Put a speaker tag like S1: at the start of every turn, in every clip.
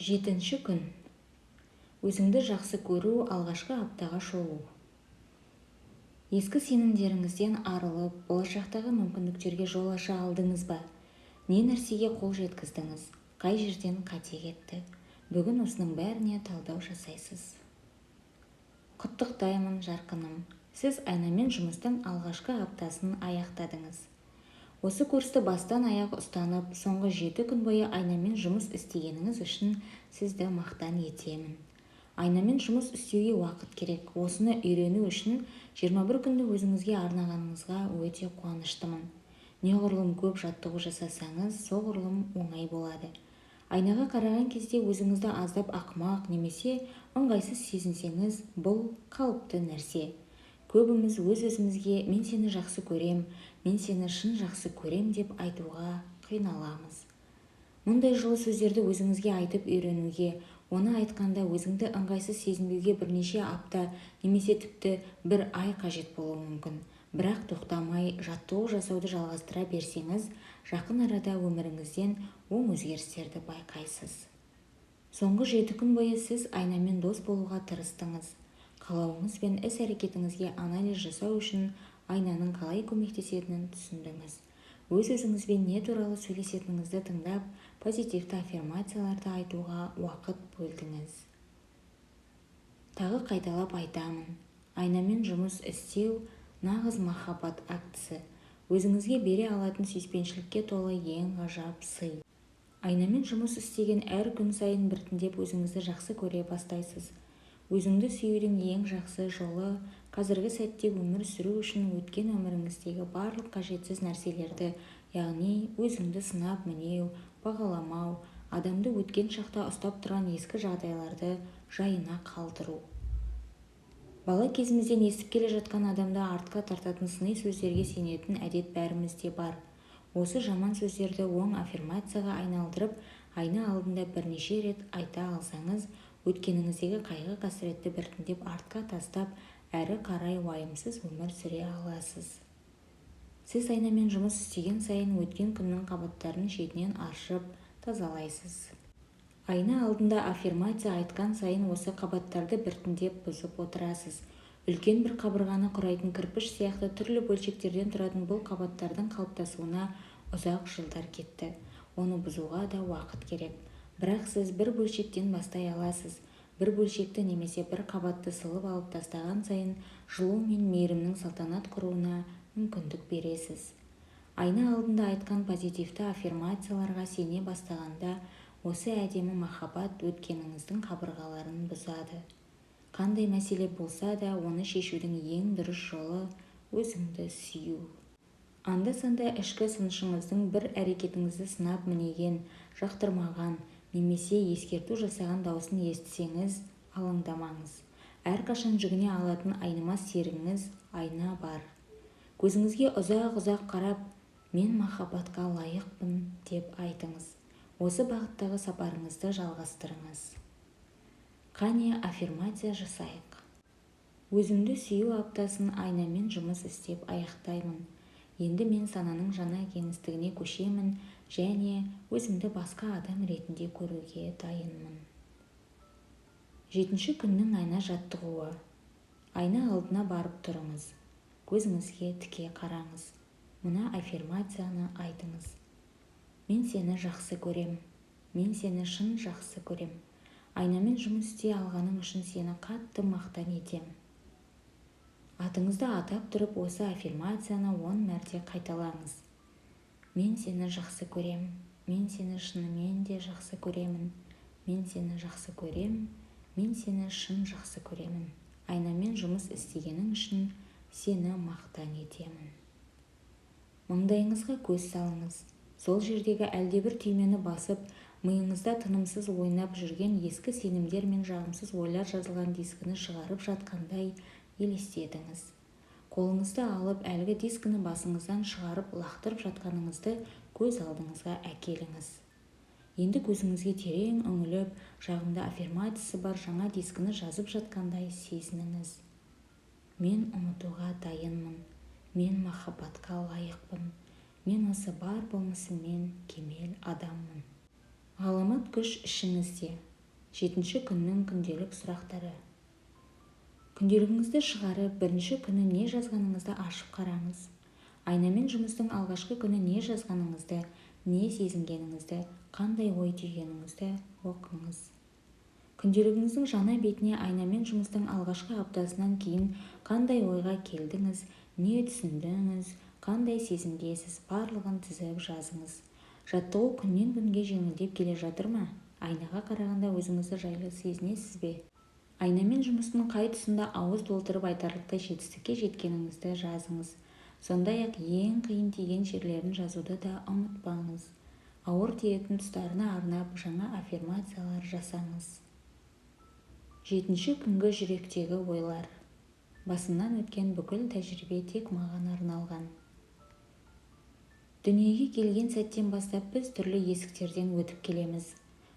S1: Жетінші күн. Өзіңді жақсы көру, алғашқы аптаға шолу. Ескі сенімдеріңізден арылып, болашақтағы мүмкіндіктерге жол аша алдыңыз ба? Не нәрсеге қол жеткіздіңіз? Қай жерден қате кетті? Бүгін осының бәріне талдау жасайсыз. Құттықтаймын, жарқыным. Сіз айнамен жұмыстың алғашқы аптасын аяқтадыңыз. Осы курсты бастан аяқ ұстанып, соңғы 7 күн бойы айнамен жұмыс істегеніңіз үшін сізді мақтан етемін. Айнамен жұмыс істеуге уақыт керек. Осыны үйрену үшін 21 күнді өзіңізге арнағаныңызға өте қуаныштымын. Неғұрлым көп жаттығу жасасаңыз, соғұрлым оңай болады. Айнаға қараған кезде өзіңізді аздап ақымақ немесе ыңғайсыз сезінсеңіз, бұл қалыпты нәрсе. Көбіміз өз-өзімізге мен сені жақсы көрем, мен сені шын жақсы көрем деп айтуға қиналамыз. Мұндай жылы сөздерді өзіңізге айтып үйренуге, оны айтқанда өзіңді ыңғайсыз сезінбеуге бірнеше апта немесе тіпті бір ай қажет болуы мүмкін. Бірақ тоқтамай жаттығу жасауды жалғастыра берсеңіз, жақын арада өміріңізден оң өзгерістерді байқайсыз. Соңғы 7 күн бойы сіз айнамен дос болуға тырыстыңыз. Қалауыңыз бен іс-әрекетіңізге анализ жасау үшін айнаның қалай көмектесетінін түсіндіңіз. Өз-өзіңізбен не туралы сөйлесетініңізді тыңдап, позитивті аффирмацияларды айтуға уақыт бөлдіңіз. Тағы қайталап айтамын. Айнамен жұмыс істеу нағыз махаббат актісі. Өзіңізге бере алатын сүйіспеншілікке толы ең ғажап сый. Айнамен жұмыс істеген әр күн сайын біртіндеп өзіңізді жақсы көре бастайсыз. Өзіңді сүюдің ең жақсы жолы қазіргі сәтте өмір сүру үшін өткен өміріңіздегі барлық қажетсіз нәрселерді, яғни өзіңді сынап мінеу, бағаламау, адамды өткен шақта ұстап тұрған ескі жағдайларды жайына қалдыру. Бала кезімізден естіп келе жатқан адамды артқа тартатын сыни сөздерге сенетін әдет бәрімізде бар. Осы жаман сөздерді оң аффирмацияға айналдырып, айна алдында бірнеше рет айта алсаңыз, өткеніңіздегі қайғы қасіретті біртіндеп артқа тастап, әрі қарай уайымсыз өмір сүре аласыз. Сіз айнамен жұмыс істеген сайын өткен күннің қабаттарын шетінен аршып, тазалайсыз. Айна алдында аффирмация айтқан сайын осы қабаттарды біртіндеп бұзып отырасыз. Үлкен бір қабырғаны құрайтын кірпіш сияқты түрлі бөлшектерден тұратын бұл қабаттардың қалыптасуына ұзақ жылдар кетті. Оны бұзуға да уақыт керек. Бірақ сіз бір бөлшектен бастай аласыз. Бір бөлшекті немесе бір қабатты сылып алып тастаған сайын жылу мен мейірімнің салтанат құруына мүмкіндік бересіз. Айна алдында айтқан позитивті аффирмацияларға сене бастағанда, осы әдемі махаббат өткеніңіздің қабырғаларын бұзады. Қандай мәселе болса да, оны шешудің ең дұрыс жолы өзіңді сүю. Анда-санда ішкі сыншыңыздың бір әрекетіңізді сынап мінеген, жақтырмаған, немесе ескерту жасаған дауысын естісеңіз, алаңдамаңыз. Әрқашан жүгіне алатын айнымас серігіңіз айна бар. Көзіңізге ұзақ-ұзақ қарап, мен махаббатқа лайықпын деп айтыңыз. Осы бағыттағы сапарыңызды жалғастырыңыз. Қане аффирмация жасайық. Өзімді сүю аптасын айнамен жұмыс істеп аяқтаймын. Енді мен сананың жаңа кеңістігіне көшемін және өзімді басқа адам ретінде көруге дайынмын. 7 күннің айна жаттығуы. Айна алдына барып тұрыңыз. Көзіңізге тіке қараңыз. Мына аффирмацияны айтыңыз. Мен сені жақсы көрем. Мен сені шын жақсы көрем. Айнамен жұмыс істей алғаның үшін сені қатты мақтан етем. Атыңызды атап тұрып, осы аффирмацияны 10 мәрте қайталаңыз. Мен сені жақсы көрем. Мен сені шынымен де жақсы көремін. Мен сені жақсы көрем. Мен сені шын жақсы көремін. Айнамен жұмыс істегенің үшін сені мақтан етемін. Маңдайыңызға көз салыңыз. Сол жердегі әлдебір түймені басып, миыңызда тынымсыз ойнап жүрген ескі сенімдер мен жағымсыз ойлар жазылған дискіні шығарып жатқандай елестетіңіз. Қолыңызды алып, әлгі дискіні басыңыздан шығарып, лақтырып жатқаныңызды көз алдыңызға әкеліңіз. Енді көзіңізге терең үңіліп, жағында аффирмациясы бар жаңа дискіні жазып жатқандай сезініңіз. Мен ұмытуға дайынмын. Мен махаббатқа лайықпын. Мен осы бар болмысыммен кемел адаммын. Ғаламат күш ішіңізде. 7 күннің күнделік сұрақтары. Күнделігіңізді шығарып, бірінші күні не жазғаныңызды ашып қараңыз. Айнамен жұмыстың алғашқы күні не жазғаныңызды, не сезінгеніңізді, қандай ой түйгеніңізді оқыңыз. Күнделігіңіздің жаңа бетіне айнамен жұмыстың алғашқы аптасынан кейін қандай ойға келдіңіз, не түсіндіңіз, қандай сезімдесіз, барлығын тізіп жазыңыз. Жаттығу күннен күнге жеңілдеп келе жатыр ма? Айнаға қарағанда өзіңізді жайлы сезінесіз бе? Айнамен жұмыстың қай тұсында ауыз толтырып айтарлықтай жетістікке жеткеніңізді жазыңыз. Сондай-ақ ең қиын тиген жерлерін жазуды да ұмытпаңыз. Ауыр тиетін тұстарына арнап жаңа аффирмациялар жасаңыз. 7 күнгі жүректегі ойлар. Басымнан өткен бүкіл тәжірибе тек маған арналған. Дүниеге келген сәттен бастап біз түрлі есіктерден өтіп келеміз.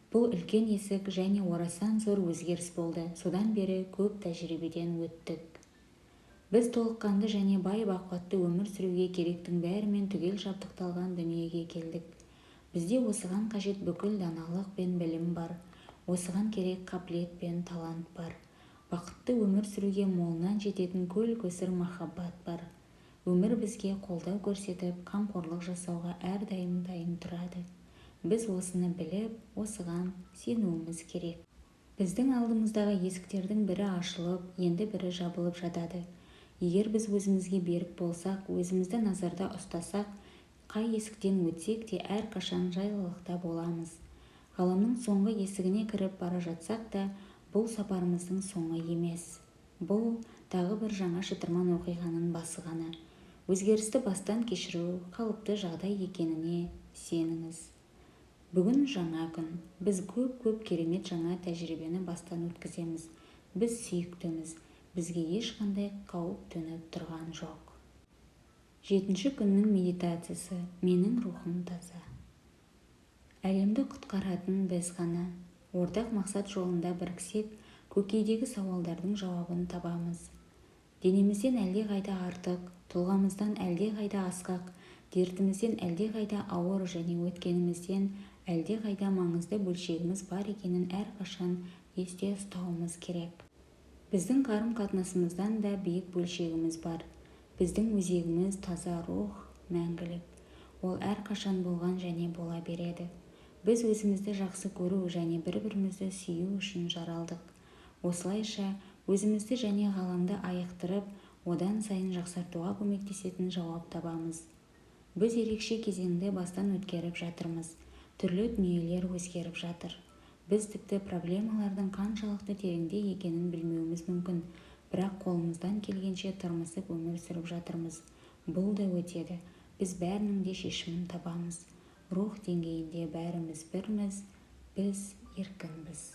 S1: Бұл үлкен есік және орасан зор өзгеріс болды. Содан бері көп тәжірибеден өттік. Біз толыққанды және бай бақуатты өмір сүруге керектің бәрімен түгел жабдықталған дүниеге келдік. Бізде осыған қажет бүкіл даналық пен білім бар. Осыған керек қабілет пен талант бар. Бақытты өмір сүруге молынан жететін көл-көсір махаббат бар. Өмір бізге қолдау көрсетіп, қамқорлық жасауға әрдайым дайын тұрады. Біз осыны біліп, осыған сенуіміз керек. Біздің алдымыздағы есіктердің бірі ашылып, енді бірі жабылып жатады. Егер біз өзімізге берік болсақ, өзімізді назарда ұстасақ, қай есіктен өтсек те әрқашан жайлылықта боламыз. Ғаламның соңғы есігіне кіріп бара жатсақ та, бұл сапарымыздың соңы емес. Бұл тағы бір жаңа шытырман оқиғаның басы ғана. Өзгерісті бастан кешіру қалыпты жағдай екеніне сеніңіз. Бүгін жаңа күн. Біз көп керемет жаңа тәжірибені бастан өткіземіз. Біз сүйіктіміз. Бізге ешқандай қауіп төніп тұрған жоқ. 7 күннің медитациясы. Менің рухым таза. Әлемді құтқаратын біз ғана. Ортақ мақсат жолында біріксек, көкейдегі сауалдардың жауабын табамыз. Денемізден әлдеқайда артық, тұлғамыздан әлдеқайда асқақ, дертімізден әлдеқайда ауыр және өткенімізден әлдеқайда маңызды бөлшегіміз бар екенін әрқашан есте ұстауымыз керек. Біздің қарым-қатынасымыздан да биік бөлшегіміз бар. Біздің өзегіміз таза рух, мәңгілік. Ол әрқашан болған және бола береді. Біз өзімізді жақсы көру және бір-бірімізді сүю үшін жаралдық. Осылайша өзімізді және ғаламды айықтырып, одан сайын жақсартуға көмектесетін жауап табамыз. Біз ерекше кезеңді бастан өткеріп жатырмыз. Түрлі дүниелер өзгеріп жатыр. Біз тіпті проблемалардың қаншалықты тереңде екенін білмеуіміз мүмкін, бірақ қолымыздан келгенше тырмысып өмір сүріп жатырмыз. Бұл да өтеді. Біз бәрінің де шешімін табамыз. Рух деңгейінде бәріміз бірміз, біз еркінбіз.